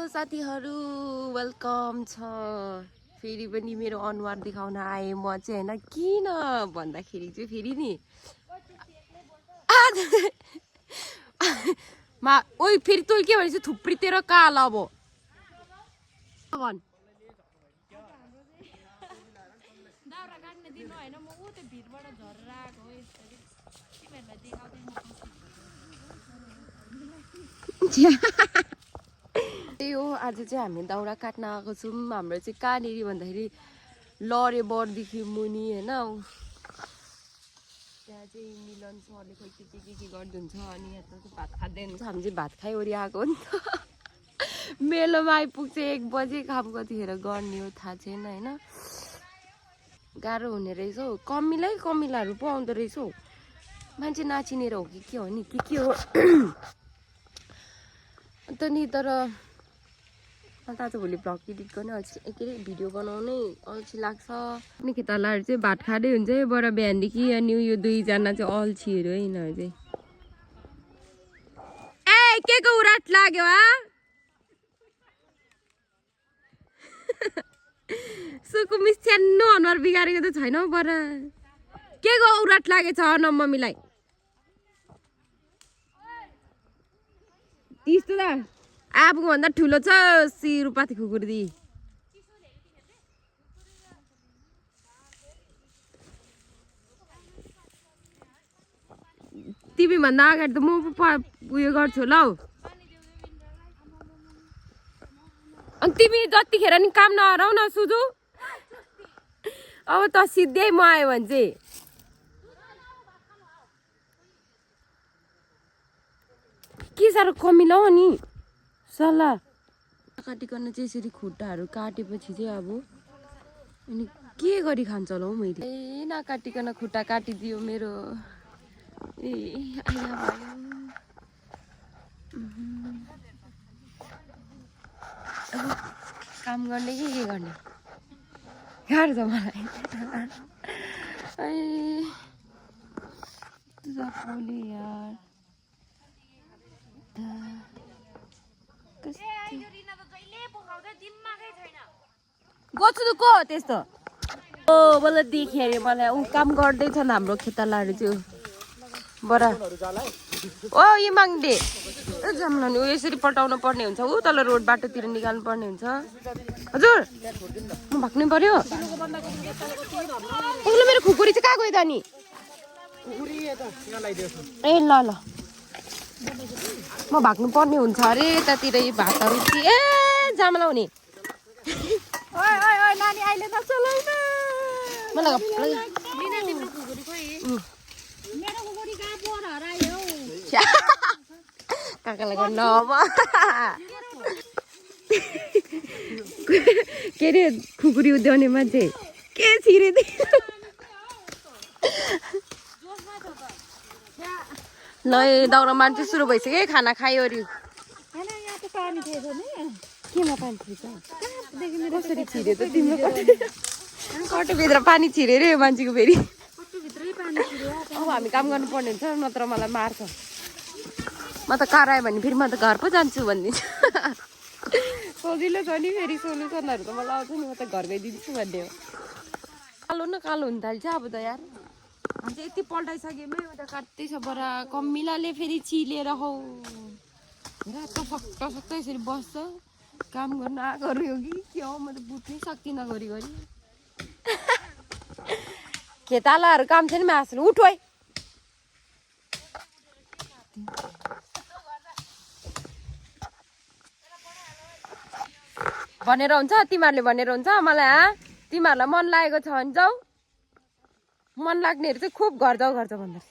साथीहरु वेलकम छ फेरि पनि मेरो अनुहार देखाउन आए म चाहिँ हैन किन भन्दाखेरि चाहिँ फेरि नि मा ओइ फेरि तँ के भनेछ थुप्री तेरो काला अब भन दाउरा काट्न दिनु हैन म उ त्यो भिरबाट झरेर आको हो यसरी तिमीहरुलाई देखाउँदै त्यही हो आज चाहिँ हामी दाउरा काट्न आएको छौँ हाम्रो चाहिँ कहाँनिर भन्दाखेरि लरे बरदेखि मुनि हैन त्यहाँ चाहिँ मिलन सरले खोइ के गरिदिन्छ अनि यहाँ त भात खाँदै हुन्छ हामी चाहिँ भात खाइवरी आएको हो नि त मेलोमा आइपुग्छ 1 बजे काम कतिखेर गर्ने हो थाहा छैन हैन गाह्रो हुने रहेछ हौ कमिलाहरू पो आउँदो रहेछ हौ मान्छे नाचिनेर हो कि के हो नि के हो अन्त नि तर आज भोलि भ्लग एडिट गर्ने के अरे भिडियो बनाउनै अल्छी लाग्छ अनि खेतालाहरू चाहिँ भात खाँदै हुन्छ है बडा बिहानदेखि अनि यो दुईजना चाहिँ अल्छीहरू है यिनीहरू चाहिँ ए के को उराट लाग्यो सुकुमिस छ्यान्नो अनुहार बिगारेको त छैन हौ बडा के को उराट लागेछ न मम्मीलाई यस्तो त आफूको भन्दा ठुलो छ सिरुपाती खुकुर्दी तिमी भन्दा अगाडि त म उयो गर्छु ल अनि तिमी जतिखेर नि काम नहराउ न सुजु अब त सिधै म आयो भने चाहिँ के साह्रो कमिलाउ नि सल्लाह काटिकन चाहिँ यसरी खुट्टाहरू काटेपछि चाहिँ अब अनि के गरी खान्छ होला हौ मैले ए नकाटिकन खुट्टा काटिदियो मेरो ए आया भयो काम गर्ने के गर्ने गाह्रो छ मलाई यार गोचुको त्यस्तो ओ बल्ल देखे अरे मलाई ऊ काम गर्दैछन् हाम्रो खेतालाहरू चाहिँ बडा ओ यी माग्दे जाम्लानी ऊ यसरी पल्टाउनु पर्ने हुन्छ ऊ तल रोड बाटोतिर निकाल्नु पर्ने हुन्छ हजुर म भाग्नै पर्यो उसले मेरो खुकुरी चाहिँ कहाँ गयो त नि ए ल म भाग्नु पर्ने हुन्छ अरे यतातिर यो भातहरू ए जामलाउने नानी अहिले नचलाउन मलाई काकालाई गर्नु अब के अरे खुकुरी उद्याउने मान्छे के छिरेदियो ल दाउरा मान्छे सुरु भइसक्यो खाना खायो अरे केमा पानी छिर्छ कसरी छिर्यो त तिम्रो कटोभित्र पानी छिर्यो रे यो मान्छेको फेरि अब हामी काम गर्नुपर्ने हुन्छ नत्र मलाई मार्छ म त कार आयो भने फेरि म त घर पो जान्छु भनिदिन्छु सजिलो छ नि फेरि सोल्युसनहरू त मलाई आउँछ नि म त घर गइदिन्छु भन्ने हो कालो हुन थाल्छ अब त यार हामी चाहिँ यति पल्टाइसक्यौँ एउटा काट्दै छ बडा कमिलाले फेरि चिलेर हौ टसक्क यसरी बस्छ काम गर्न आएको हो कि के हो म त बुझ्नै सक्दिनँ घरि खेतालाहरू काम छैन मासु उठ है भनेर हुन्छ तिमीहरूले भनेर हुन्छ मलाई तिमीहरूलाई मन लागेको छ भने जाऊ मन लाग्नेहरू चाहिँ खुब घर जाऊ भन्दो रहेछ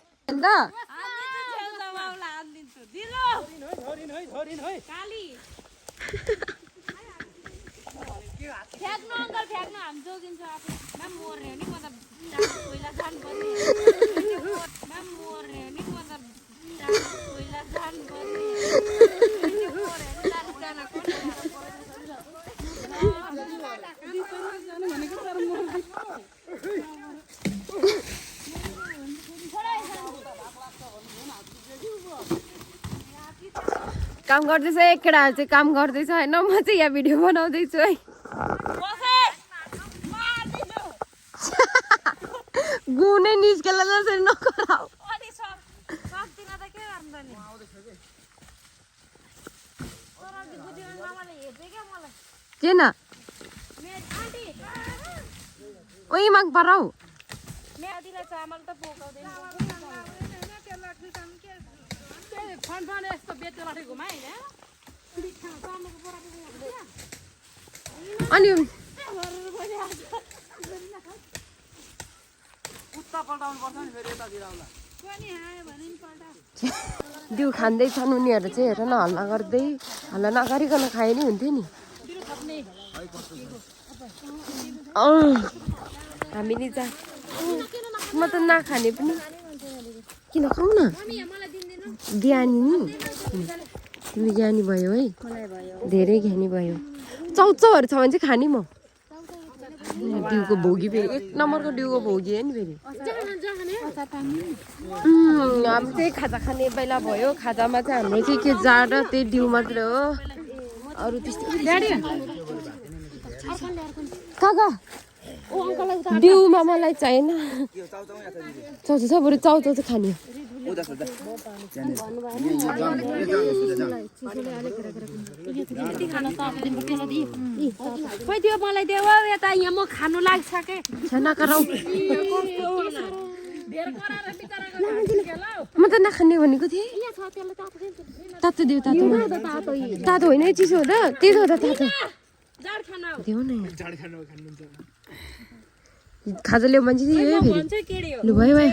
काम गर्दैछ एक केटाहरू चाहिँ काम गर्दैछ होइन म चाहिँ यहाँ भिडियो बनाउँदैछु है गुनै निस्केला जसरी नगराऊ किन ओइ माग पराउ अनि दिउ खाँदैछन् उनीहरू चाहिँ हेर न हल्ला गर्दै हल्ला नगरिकन खाए नि हुन्थ्यो नि हामीले जा म त नखाने पनि किन खाऊ न ज्ञानी नि तिमी ज्ञानी भयो है धेरै ज्ञानी भयो चाउचाउहरू छ भने चाहिँ खाने म दिउको भोगी फेरि एक नम्बरको दिउको भोगी है नि फेरि हामी चाहिँ खाजा खाने बेला भयो खाजामा चाहिँ हाम्रो चाहिँ के जाड र त्यही दिउ मात्रै हो अरू त्यस्तो काका दिउमा मलाई चाहिएन चाउचाउ छ बरु चाउचाउ चाहिँ खाने मलाई देऊ यता यहाँ म खानु लाग्छ म त नखाने भनेको थिएँ तातो देऊ तातो तातो होइन है चिसो हो त त्यसो हो त तातो देऊ न खाजा ल्याऊ मान्छे फेरि लु भयो भयो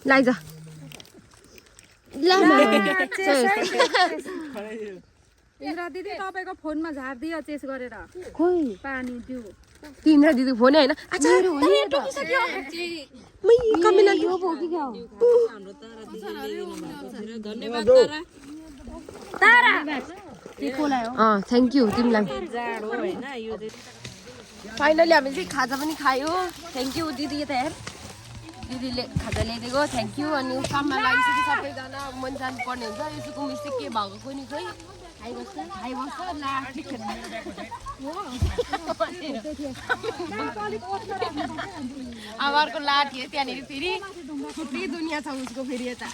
लाइज दिदी तपाईँको फोनमा झारिदियो चेस गरेर खोइ पानी दिउ तिम्रो दिदी फोन होइन थ्याङ्क यू तिमीलाई फाइनली हामीले चाहिँ खाजा पनि खायो थ्याङ्क यू दिदी यता हेर दिदीले खाजा ल्याइदिएको थ्याङ्क यू अनि काममा लागिसक्यो सबैजना मन जानुपर्ने हुन्छ यसोको मिस्टेक के भएको कुनै खोइ अब अर्को लाठी है त्यहाँनिर फेरि छुट्टै दुनियाँ छ उसको फेरि यता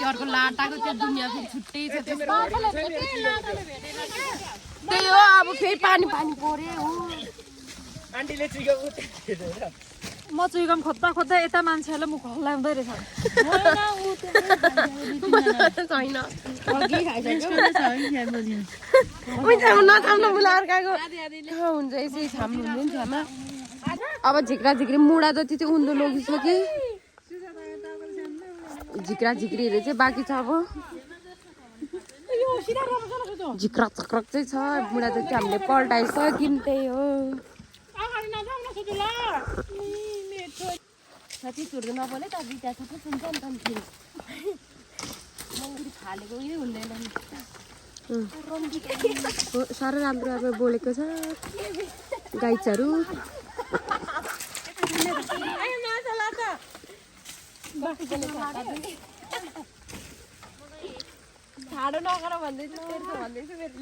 अर्को लाटाको त्यो दुनियाँ फेरि छुट्टै छ त्यही हो अब फेरि पानी पानी पर्यो हो म चुइगम खोज्दा खोज्दा यता मान्छेहरूलाई मुख हल्लाउँदै रहेछ छैन नछाम्न मुला अर्काको हुन्छ यसै छाम्नु हुँदैन छामा अब झिक्रा झिक्री मुढा जति चाहिँ उन्दो लगिसक्यो झिक्रा झिक्रीहरू चाहिँ बाँकी छ अब झिक्रा चक्रक चाहिँ छ मुढा जति हामीले पल्टाइसक्यौँ त्यही हो साथी चुर्दो नबोले त बिटा सबै सुन्छ नि त फेरि मङ्गुरी फालेको उयो हुँदैन साह्रो राम्रो अब बोलेको छ गाइडहरू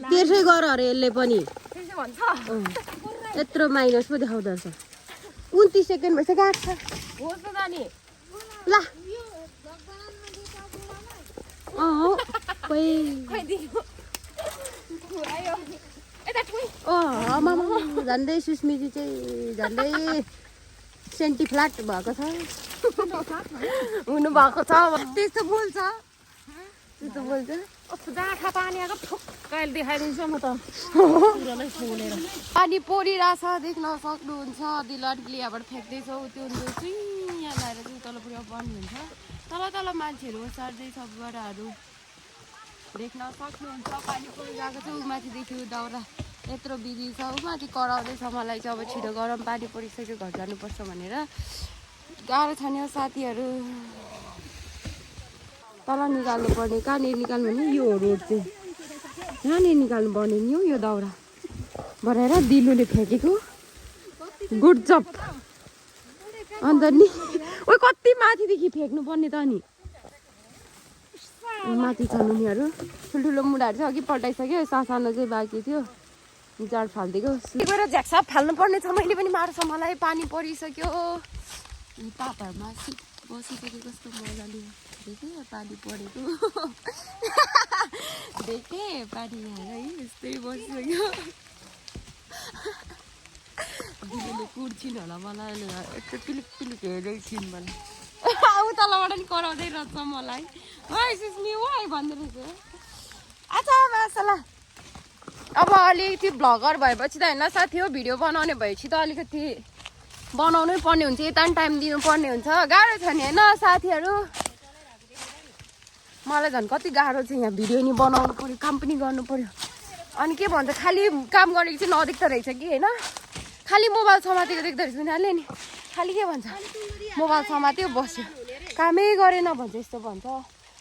तेर्सै गर अरे यसले पनि यत्रो माइनस पो देखाउँदो रहेछ 29 सेकेन्ड भइसक्यो आएको छ होस् न नानी ल झन्डै सुस्मिती चाहिँ झन्डै सेन्टी फ्ल्याट भएको छ हुनु भएको छ त्यस्तो बोल्छ त्यस्तो बोल्छ आँखा पानी आएको ठुक्काइले देखाइदिन्छु म त पानी परिरहेछ देख्न सक्नुहुन्छ दिलडले यहाँबाट फ्याँक्दैछ त्यो यहाँ लगाएर चाहिँ तल पुरा बन्द हुन्छ तल तल मान्छेहरू ओसार्दैछ बडाहरू देख्न सक्नुहुन्छ पानी परिरहेको छ माथिदेखि दाउरा यत्रो बिजी छ माथि कराउँदैछ मलाई चाहिँ अब छिटो गरम पानी परिसक्यो घर जानुपर्छ भनेर गाह्रो छ नि साथीहरू तल निकाल्नु पर्ने कहाँनिर निकाल्नु भने यो रोड चाहिँ यहाँनिर निकाल्नु पर्ने नि हो यो दाउरा भरेर दिलुले फ्याँकेको गुड जब अन्त नि ओ कति माथिदेखि फ्याँक्नु पर्ने त नि माथि छन् उनीहरू ठुल्ठुलो मुढाहरू चाहिँ अघि पल्टाइसक्यो सानो चाहिँ बाँकी थियो जाड फालिदिएको गएर झ्याक्सा फाल्नु पर्ने छ मैले पनि मार्छ मलाई पानी परिसक्यो पापाहरूमा बसिसक्यो कस्तो मजाले देखेँ पानी परेको देखेँ पानी यहाँ है यस्तै बसिसक्यो दिदीले कुर्छिन् होला मलाई यस्तो पिलिक पिलिक हेर्दैछिन् मलाई उताबाट नि कराउँदै रहेछ मलाई सुस्मी वाइ भन्दै रहेछ अच्छा मासला अब अलिकति भ्लगर भएपछि त होइन साथी हो भिडियो बनाउने भएपछि त अलिकति बनाउनै पर्ने हुन्छ यता पनि टाइम दिनुपर्ने हुन्छ गाह्रो छ नि होइन साथीहरू मलाई झन् कति गाह्रो छ यहाँ भिडियो नि बनाउनु पर्यो काम पनि गर्नु पर्यो अनि के भन्छ खालि काम गरेको चाहिँ नदेख्दो रहेछ कि होइन खालि मोबाइल समातेको देख्दो रहेछ उनीहरूले नि खालि के भन्छ मोबाइल समात्यो बस्यो कामै गरेन भन्छ यस्तो भन्छ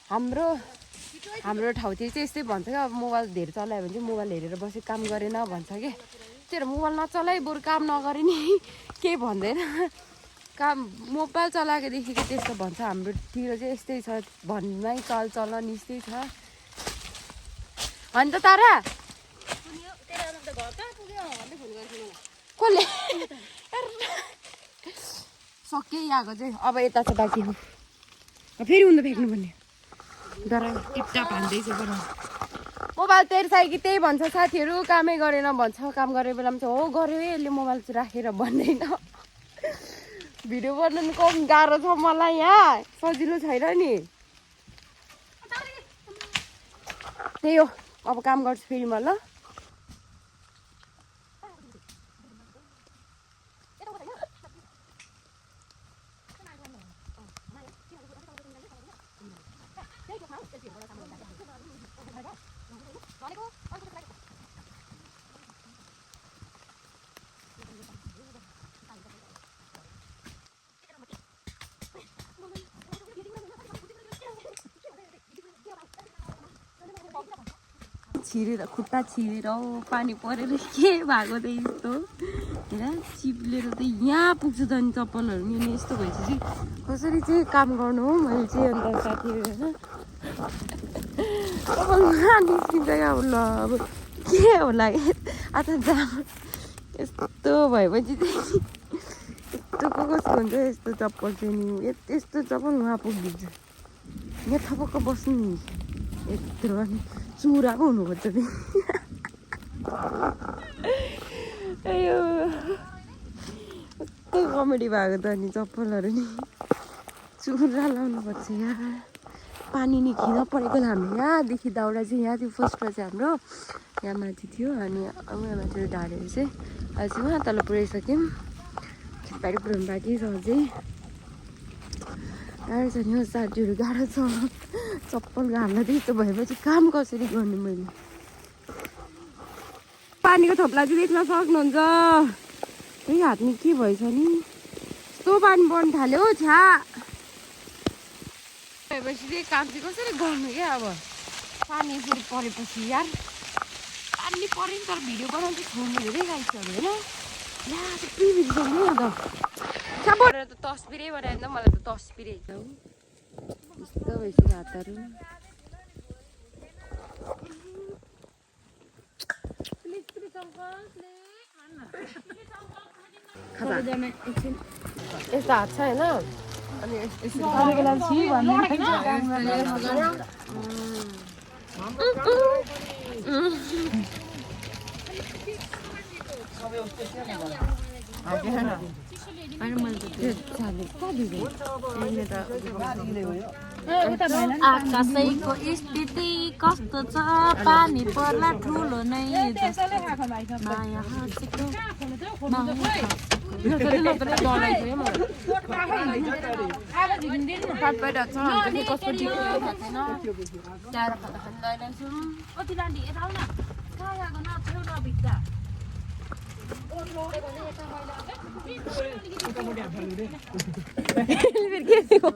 हाम्रो ठाउँतिर चाहिँ यस्तै भन्छ क्या अब मोबाइल धेरै चलायो भने चाहिँ मोबाइल हेरेर बस्यो काम गरेन भन्छ कि त्यो मोबाइल नचलाइ बरु काम नगरे नि केही भन्दैन काम मोबाइल चलाएकोदेखिको त्यस्तो भन्छ हाम्रोतिर चाहिँ यस्तै छ भन्नै चलन यस्तै छ होइन त तारा कसले सके आएको चाहिँ अब यता चाहिँ बाँकी हो फेरि उनीहरू फ्याँक्नुपर्ने तर टिपटाप हान्दैछ बरु मोबाइल तेर्सायो कि त्यही भन्छ साथीहरू कामै गरेन भन्छ काम गरेको बेलामा चाहिँ हो गऱ्यो है यसले मोबाइल चाहिँ राखेर भन्दैन भिडियो बनाउनु कम गाह्रो छ मलाई यहाँ सजिलो छैन नि त्यही हो अब काम गर्छु फेरि म ल छिरेर खुट्टा छिरेर पानी परेर के भएको त यस्तो होइन चिप्लेर त यहाँ पुग्छु त नि चप्पलहरू नि यस्तो भएपछि चाहिँ कसरी चाहिँ काम गर्नु हो मैले चाहिँ अन्त साथीहरू होइन निस्किन्छ क्या अब ल अब के होला आज जाम यस्तो भएपछि चाहिँ यस्तो कसको हुन्छ यस्तो चप्पल चाहिँ नि यस्तो चप्पल उहाँ पुगिदिन्छ यहाँ थपक्क बस्नु नि यत्रो अनि चुरा पो हुनुपर्छ नि कस्तो कमेडी भएको त नि चप्पलहरू नि चुरा लाउनुपर्छ यहाँ पानी नि खिन परेको हामी यहाँदेखि दाउरा चाहिँ यहाँ थियो फर्स्टमा चाहिँ हाम्रो यहाँ माथि थियो अनि अब यहाँ माथि ढाडेर चाहिँ अहिले चाहिँ उहाँ तल पुऱ्याइसक्यौँ खेतबारी पुऱ्याउनु बाँकी छ अझै गाह्रो छ नि हौ साथीहरू गाह्रो छ चप्पल घामलाई त्यस्तो भएपछि काम कसरी गर्ने मैले पानीको थोप्ला चाहिँ देख्न सक्नुहुन्छ त्यही हातमा के भएछ नि यस्तो पानी पर्नु थाल्यो हौ छ्या भएपछि चाहिँ काम चाहिँ कसरी गर्नु क्या अब पानी यसरी परेपछि यार पानी पऱ्यो नि तर भिडियो बनाउनु चाहिँ छोड्नु धेरै गाइसक्यो होइन ला थुप्रै भिडियो त सबैबाट त तस्बिरै बनाएर त मलाई त तस्बिरै छ हौ यस्तो भइसक्यो हातहरू यस्तो हात छ होइन अनि आकाशैको स्थिति कस्तो छ पानी पर्ला ठुलो नै माया हाँसेको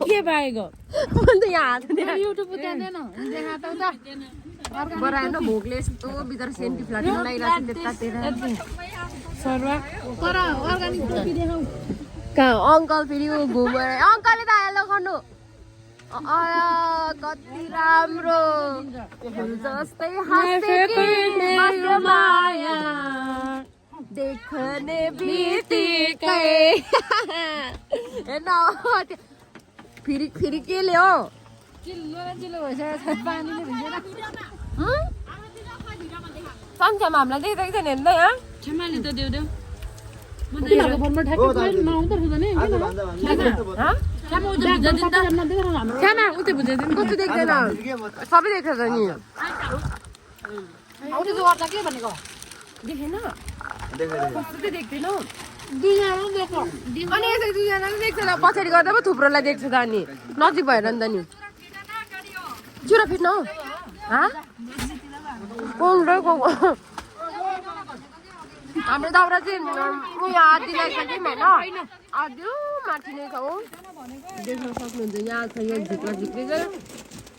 के पाएको युट्युब बराएन भोकले यस्तो भित्र सेन्टी फ्ल्याट लगाइरहेको अङ्कल फेरि घुमेर अङ्कलले त हेलो गर्नु कति राम्रो फुल जस्तै हाँसेकी मेरो माया देख्ने बित्तिकै हेर्न फेरि के ल्यायो सङ्ख्यामा हामीलाई देख्दैन हेर्दै क्षमाले त देऊ देऊ कस्तो देख्दैन सबै देख्छ त नि देखेन कस्तो चाहिँ देख्दैन अनि यसरी दुईजना देख्छ त पछाडि गर्दा पो थुप्रोलाई देख्छ त अनि नजिक भएर नि त नि चुरा फिट्न हौ हाम्रो दाउरा चाहिँ उयो आधी लगाइसक्यौँ होइन आधी माथि नै छ हो देख्न सक्नुहुन्छ यहाँ छ यो झिक्ला झिक्री चाहिँ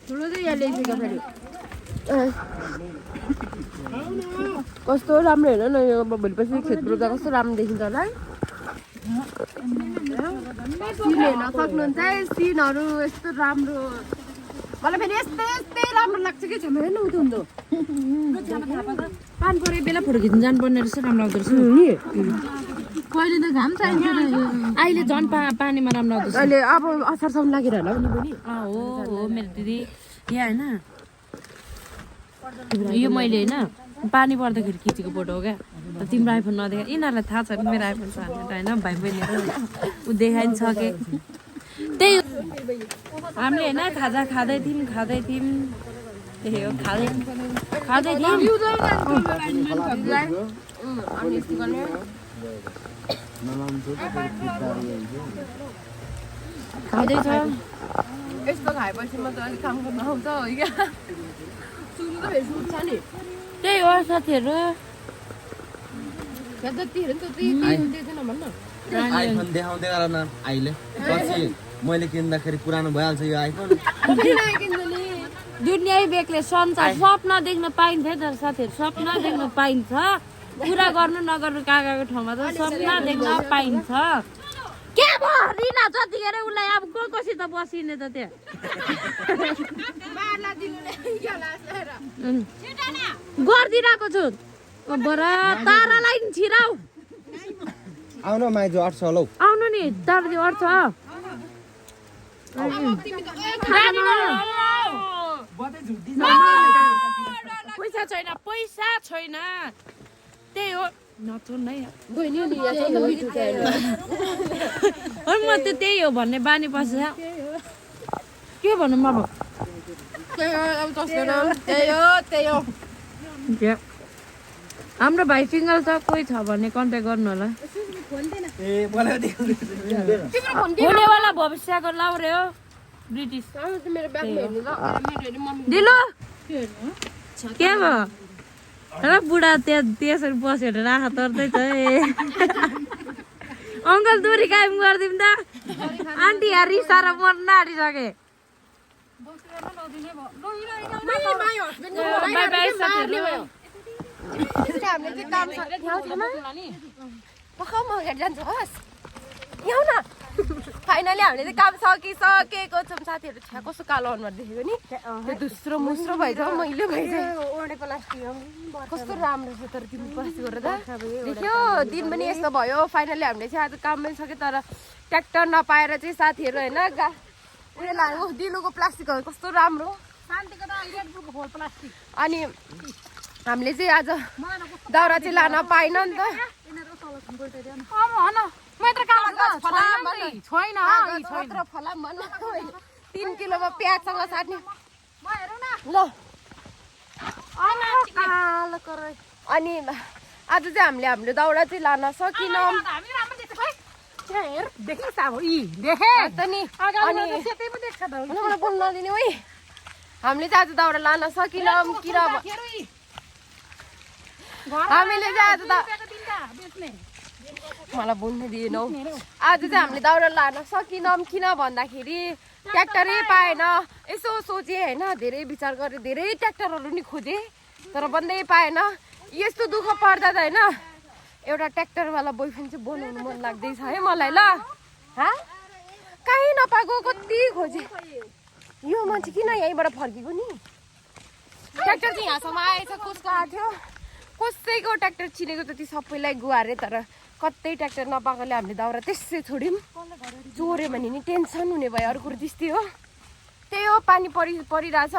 ठुलो चाहिँ यहाँ ल्याइसक्यो फेरि कस्तो राम्रो हेर न यो भोलिपछि खेत रोप्दा कस्तो राम्रो देखिन्छ होला सिन हेर्न सक्नुहुन्छ है सिनहरू यस्तो राम्रो मलाई फेरि यस्तै यस्तै राम्रो लाग्छ कि छेउमा हेर्नु उठ्दो पानी परेको बेला फोटो खिच्नु जानुपर्ने रहेछ राम्रो आउँदो रहेछ कहिले त घाम चाहिन्छ अहिले झन् पानीमा राम्रो आउँदो अहिले अब असारसम्म लागेर होला नि पनि हो मेरो दिदी यहाँ होइन यो मैले होइन पानी पर्दाखेरि खिचेको फोटो हो क्या तिम्रो आइफोन नदेखा यिनीहरूलाई थाहा छ नि मेरो आइफोन छ भनेर होइन भाइ बहिनीहरू ऊ देखाइन्छ के त्यही हामीले होइन खाजा खाँदै थियौँ त्यही हो खाँदै थियौँ खाँदैछ यस्तो खाएपछि म त अलिक काम गर्न आउँछ हो क्या सुरु त फेरि सुत्छ नि त्यही हो साथीहरू जति हेऱ्यो नि त्यति दिँदैन भन्न आइफोन देखाउँदै गर न अहिले पछि मैले किन्दाखेरि पुरानो भइहाल्छ यो आइफोन दुनियाँ बेग्लै संसार सपना देख्न पाइन्छ है त साथीहरू सपना देख्न पाइन्छ पुरा गर्नु नगर्नु काकाको ठाउँमा त सपना देख्न पाइन्छ के भयो रिना जतिखेर उसलाई अब कोसित बसिने त त्यहाँ गरिदिरहेको छु बरा तारालाई नि छिराउ आउन माइजो अट्छ होला हौ आउनु नि तारा त्यो अट्छ पैसा छैन त्यही हो नचुन है म त त्यही हो भन्ने बानी पर्छ के भन्नु म अब हाम्रो भाइ सिङ्गल छ कोही छ भने कन्ट्याक्ट गर्नु होला हुनेवाला भविष्यको लाउरे हो ब्रिटिस दिलो के भयो र बुढा त्यहाँ त्यसरी बसेर राखा तर्दै छ अङ्कल दुरी कायम गरिदिउँ त आन्टी यहाँ रिसाएर मर्न आँटिसके हामीले चाहिँ काम फाइनली हामीले चाहिँ काम सकिसकेको छौँ साथीहरू छ्या कस्तो कालो अनुहार देखेको नि त्यो धुस्रो मुस्रो भइछ मैले भइछ कस्तो राम्रो छ तर तिमी पछि गएर त देख्यो दिन पनि यस्तो भयो फाइनली हामीले चाहिँ आज काम पनि सक्यो तर ट्र्याक्टर नपाएर चाहिँ साथीहरू होइन उयो लाग्यो दिलोको प्लास्टिकहरू कस्तो राम्रो अनि हामीले चाहिँ आज दाउरा चाहिँ लान पाएन नि त 3 किलोमा प्याजसँग साट्ने ल अनि आज चाहिँ हामीले हाम्रो दाउरा चाहिँ लान सकिनौँ बोल्न दिने है हामीले चाहिँ आज दाउरा लान सकिनौँ किन हामीले चाहिँ आज मलाई बोल्नु दिएनौ आज चाहिँ हामीले दाउरा लान सकिनौँ किन भन्दाखेरि ट्र्याक्टरै पाएन यसो सोचेँ होइन धेरै विचार गरेँ धेरै ट्र्याक्टरहरू नि खोजेँ तर बन्दै पाएन यस्तो दुःख पर्दा त होइन एउटा ट्र्याक्टरवाला बोयफ्रेन्ड चाहिँ बनाउनु मन लाग्दैछ है मलाई ल कहीँ नपाएको कति खोजेँ यो मान्छे किन यहीँबाट फर्केको नि ट्र्याक्टर चाहिँ यहाँसम्म आएछ कसको आएको थियो कसैको ट्र्याक्टर चिनेको त ती सबैलाई गुहारे तर कतै ट्र्याक्टर नपाएकोले हामीले दाउरा त्यसै छोड्यौँ चोर्यो भने नि टेन्सन हुने भयो अरू कुरो त्यस्तै हो त्यही हो पानी परिरहेछ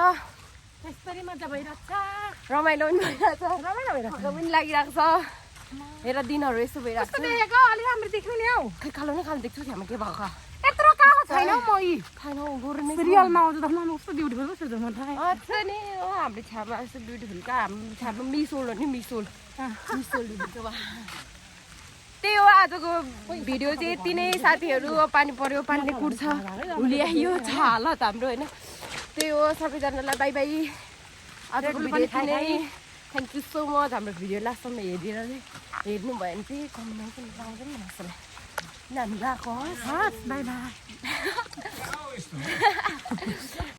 यसरी मजा भइरहेछ रमाइलो पनि भइरहेछ रमाइलो पनि लागिरहेको छ हेर दिनहरू यस्तो भइरहेको छ देखेको अलि राम्रो देख्नु नि हौ खै कालो न कालो देख्छु त्यहाँ के भएको यत्रो कालो छैन हौ म यी छैन गोरु नै सिरियलमा आउँछ त म कस्तो ब्युटिफुल कस्तो छ म थाहा अच्छा नि हो हाम्रो छ्यामा यस्तो ब्युटिफुल का हाम्रो छ्यामा मिसोल हो नि मिसोल हुन्छ वा त्यही हो आजको भिडियो चाहिँ यति नै साथीहरू पानी पर्यो पानीले कुट्छ हुलियायो छ हालत हाम्रो होइन त्यही हो सबैजनालाई बाई बाई आजको भिडियो यति नै थ्याङ्क यू सो मच हाम्रो भिडियो लास्टसम्म हेरेर चाहिँ हेर्नु भयो भने चाहिँ कमेन्ट पनि लगाउँछ नि जस्तो हामी गएको बाई बाई